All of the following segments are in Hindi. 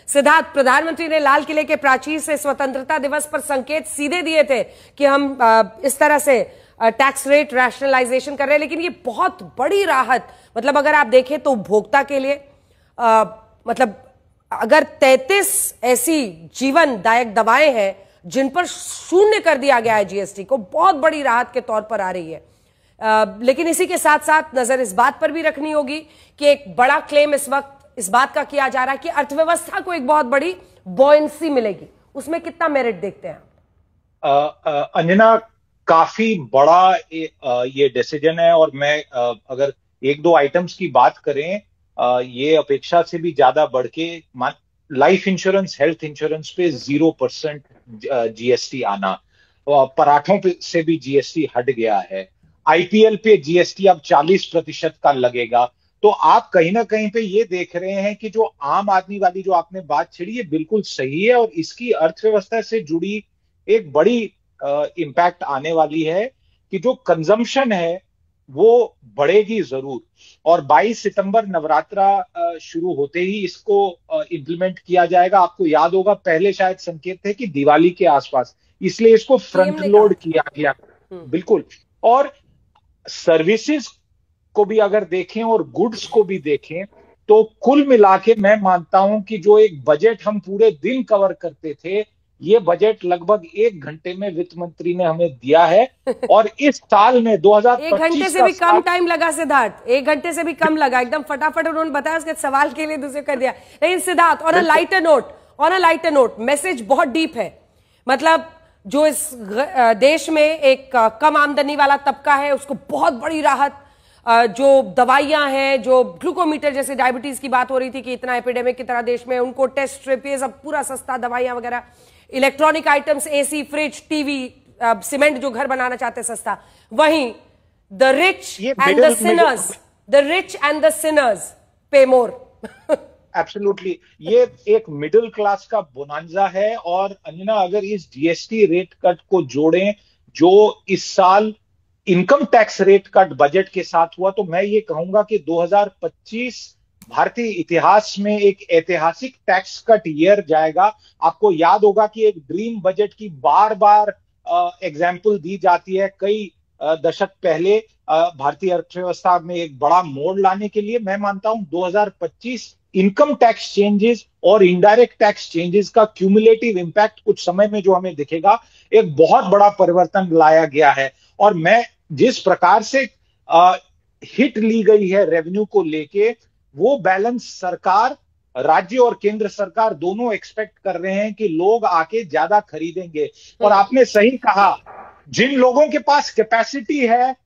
सिद्धार्थ, प्रधानमंत्री ने लाल किले के प्राचीर से स्वतंत्रता दिवस पर संकेत सीधे दिए थे कि हम इस तरह से टैक्स रेट रैशनलाइजेशन कर रहे हैं, लेकिन ये बहुत बड़ी राहत, मतलब अगर आप देखें तो उपभोक्ता के लिए मतलब अगर 33 ऐसी जीवनदायक दवाएं हैं जिन पर शून्य कर दिया गया है जीएसटी को, बहुत बड़ी राहत के तौर पर आ रही है। लेकिन इसी के साथ साथ नजर इस बात पर भी रखनी होगी कि एक बड़ा क्लेम इस वक्त इस बात का किया जा रहा है कि अर्थव्यवस्था को एक बहुत बड़ी बॉयंसी मिलेगी। उसमें कितना मेरिट देखते हैं आप? अंजना, काफी बड़ा ये डिसीजन है और मैं अगर एक दो आइटम्स की बात करें, ये अपेक्षा से भी ज्यादा बढ़ के लाइफ इंश्योरेंस, हेल्थ इंश्योरेंस पे 0% जीएसटी आना, पराठों पे से भी जीएसटी हट गया है, आईपीएल पे जीएसटी अब 40% का लगेगा। तो आप कहीं ना कहीं पे ये देख रहे हैं कि जो आम आदमी वाली जो आपने बात छिड़ी, ये बिल्कुल सही है और इसकी अर्थव्यवस्था से जुड़ी एक बड़ी इम्पैक्ट आने वाली है कि जो कंजम्पशन है वो बढ़ेगी जरूर। और 22 सितंबर नवरात्रा शुरू होते ही इसको इम्प्लीमेंट किया जाएगा। आपको याद होगा पहले शायद संकेत थे कि दिवाली के आसपास, इसलिए इसको फ्रंट लोड किया गया। बिल्कुल। और सर्विसेज को भी अगर देखें और गुड्स को भी देखें तो कुल मिला के मैं मानता हूं कि जो एक बजट हम पूरे दिन कवर करते थे, ये बजट लगभग 1 घंटे में वित्त मंत्री ने हमें दिया है। और इस साल में 2025 1 घंटे से भी कम टाइम लगा सिद्धार्थ, 1 घंटे से भी कम लगा, एकदम फटाफट उन्होंने बताया, उसके सवाल के लिए दूसरे कर दिया। लेकिन Siddharth, on a lighter note, message बहुत डीप है। मतलब जो इस देश में एक कम आमदनी वाला तबका है उसको बहुत बड़ी राहत, जो दवाइयां हैं, जो ग्लूकोमीटर, जैसे डायबिटीज की बात हो रही थी कि इतना एपिडेमिक की तरह देश में, उनको टेस्ट स्ट्रिप, ये सब पूरा सस्ता, दवाइयां वगैरह, electronic items, AC, fridge, TV, cement जो घर बनाना चाहते सस्ता। वहीं the rich and the Sinners पे मोर। एब्सोल्युटली, ये एक मिडिल क्लास का बोनांजा है। और अंजना, अगर इस जीएसटी रेट कट को जोड़ें जो इस साल income tax rate cut budget के साथ हुआ, तो मैं ये कहूंगा कि 2025 भारतीय इतिहास में एक ऐतिहासिक टैक्स कट ईयर जाएगा। आपको याद होगा कि एक ड्रीम बजट की बार बार एग्जाम्पल दी जाती है कई दशक पहले भारतीय अर्थव्यवस्था में एक बड़ा मोड़ लाने के लिए। मैं मानता हूं 2025 इनकम टैक्स चेंजेस और इनडायरेक्ट टैक्स चेंजेस का क्यूमुलेटिव इंपैक्ट कुछ समय में जो हमें दिखेगा, एक बहुत बड़ा परिवर्तन लाया गया है। और मैं जिस प्रकार से हिट ली गई है रेवेन्यू को लेके, वो बैलेंस सरकार, राज्य और केंद्र सरकार दोनों एक्सपेक्ट कर रहे हैं कि लोग आके ज्यादा खरीदेंगे। और आपने सही कहा, जिन लोगों के पास कैपेसिटी है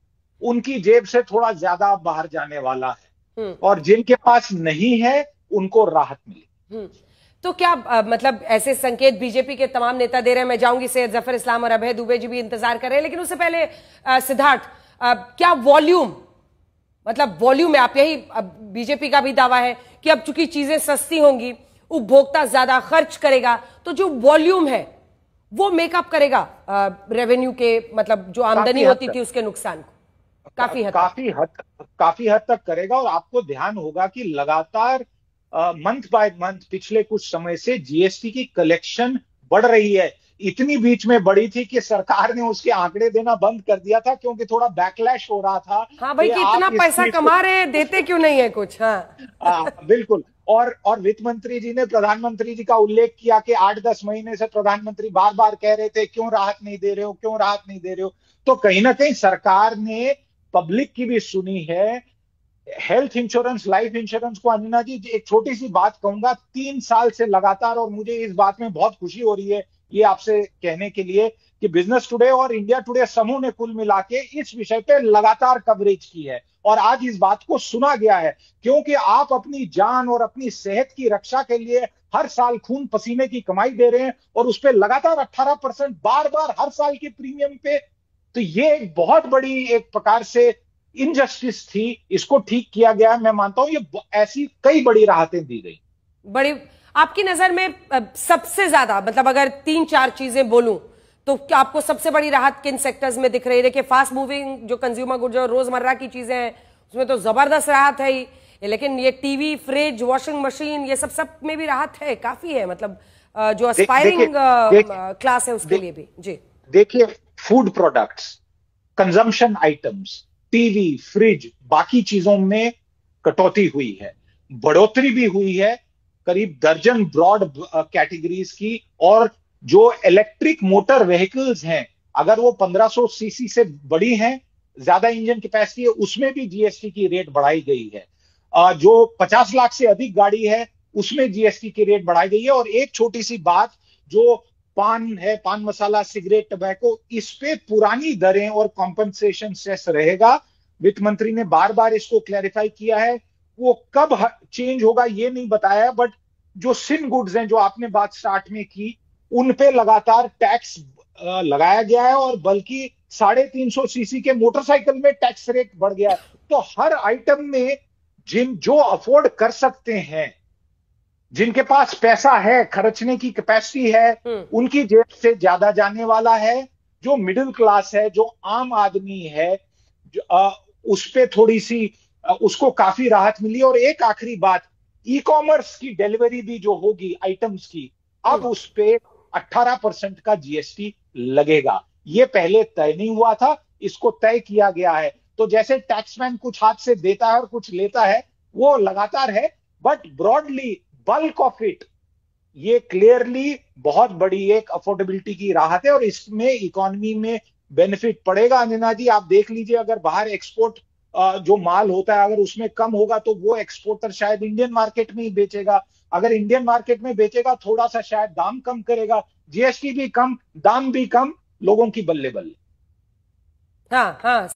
उनकी जेब से थोड़ा ज्यादा बाहर जाने वाला है, और जिनके पास नहीं है उनको राहत मिली। तो क्या मतलब ऐसे संकेत बीजेपी के तमाम नेता दे रहे हैं? मैं जाऊंगी, सैयद जफर इस्लाम और अभय दुबे जी भी इंतजार कर रहे हैं, लेकिन उससे पहले सिद्धार्थ, क्या वॉल्यूम, मतलब वॉल्यूम में आप, यही बीजेपी का भी दावा है कि अब चूंकि चीजें सस्ती होंगी, उपभोक्ता ज्यादा खर्च करेगा, तो जो वॉल्यूम है वो मेकअप करेगा रेवेन्यू के, मतलब जो आमदनी होती थी उसके नुकसान को काफी हद तक करेगा। और आपको ध्यान होगा कि लगातार मंथ बाय मंथ पिछले कुछ समय से जीएसटी की कलेक्शन बढ़ रही है। इतनी बीच में बढ़ी थी कि सरकार ने उसके आंकड़े देना बंद कर दिया था, क्योंकि थोड़ा बैकलैश हो रहा था। हाँ भाई, कि इतना पैसा कमा रहे हैं, देते क्यों नहीं है कुछ। हाँ बिल्कुल। और वित्त मंत्री जी ने प्रधानमंत्री जी का उल्लेख किया कि 8-10 महीने से प्रधानमंत्री बार बार कह रहे थे क्यों राहत नहीं दे रहे हो, क्यों राहत नहीं दे रहे हो। तो कहीं ना कहीं सरकार ने पब्लिक की भी सुनी है। हेल्थ इंश्योरेंस, लाइफ इंश्योरेंस को, अंजना जी एक छोटी सी बात कहूंगा, 3 साल से लगातार, और मुझे इस बात में बहुत खुशी हो रही है ये आपसे कहने के लिए कि बिजनेस टुडे और इंडिया टुडे समूह ने कुल मिला के इस विषय पे लगातार कवरेज की है। और आज इस बात को सुना गया है, क्योंकि आप अपनी जान और अपनी सेहत की रक्षा के लिए हर साल खून पसीने की कमाई दे रहे हैं, और उस पर लगातार 18% बार बार हर साल के प्रीमियम पे। तो ये एक बहुत बड़ी एक प्रकार से इनजस्टिस थी, इसको ठीक किया गया। मैं मानता हूं ये ऐसी कई बड़ी राहतें दी गई। बड़ी आपकी नजर में सबसे ज्यादा, मतलब अगर 3-4 चीजें बोलूं तो क्या आपको सबसे बड़ी राहत किन सेक्टर्स में दिख रही है? देखिए, फास्ट मूविंग जो कंज्यूमर गुड्स और रोजमर्रा की चीजें हैं उसमें तो जबरदस्त राहत है ही, लेकिन ये टीवी, फ्रिज, वॉशिंग मशीन, ये सब में भी राहत है, काफी है, मतलब जो एस्पायरिंग क्लास है उसके लिए भी। जी देखिए, food products, consumption items, TV, fridge, बाकी चीजों में कटौती हुई है, बढ़ोतरी भी हुई है करीब दर्जन ब्रॉड कैटेगरीज की। और जो इलेक्ट्रिक मोटर व्हीकल्स हैं, अगर वो 1500 सीसी से बड़ी हैं, ज्यादा इंजन कैपेसिटी है, उसमें भी जीएसटी की रेट बढ़ाई गई है। जो 50 लाख से अधिक गाड़ी है उसमें जीएसटी की रेट बढ़ाई गई है। और एक छोटी सी बात, जो पान है, पान मसाला, सिगरेट, टबैको, इस पे पुरानी दरें और कॉम्पनसेशन सेस रहेगा। वित्त मंत्री ने बार बार इसको क्लैरिफाई किया है, वो कब चेंज होगा ये नहीं बताया, बट जो सिन गुड्स हैं, जो आपने बात स्टार्ट में की, उन पे लगातार टैक्स लगाया गया है। और बल्कि 350 सीसी के मोटरसाइकिल में टैक्स रेट बढ़ गया है। तो हर आइटम में जो अफोर्ड कर सकते हैं, जिनके पास पैसा है, खर्चने की कैपेसिटी है, उनकी जेब से ज्यादा जाने वाला है। जो मिडिल क्लास है, जो आम आदमी है, उस पे थोड़ी सी उसको काफी राहत मिली। और एक आखिरी बात, ई कॉमर्स की डिलीवरी भी जो होगी आइटम्स की, अब उस पे 18% का जीएसटी लगेगा। ये पहले तय नहीं हुआ था, इसको तय किया गया है। तो जैसे टैक्समैन कुछ हाथ से देता है और कुछ लेता है, वो लगातार है, but broadly bulk of it, ये क्लियरली बहुत बड़ी एक अफोर्डेबिलिटी की राहत है। और इसमें इकोनॉमी में बेनिफिट पड़ेगा। अंजना जी, आप देख लीजिए, अगर बाहर एक्सपोर्ट जो माल होता है, अगर उसमें कम होगा तो वो एक्सपोर्टर शायद इंडियन मार्केट में ही बेचेगा। अगर इंडियन मार्केट में बेचेगा, थोड़ा सा शायद दाम कम करेगा, जीएसटी भी कम, दाम भी कम, लोगों की बल्ले बल्ले। हाँ हाँ।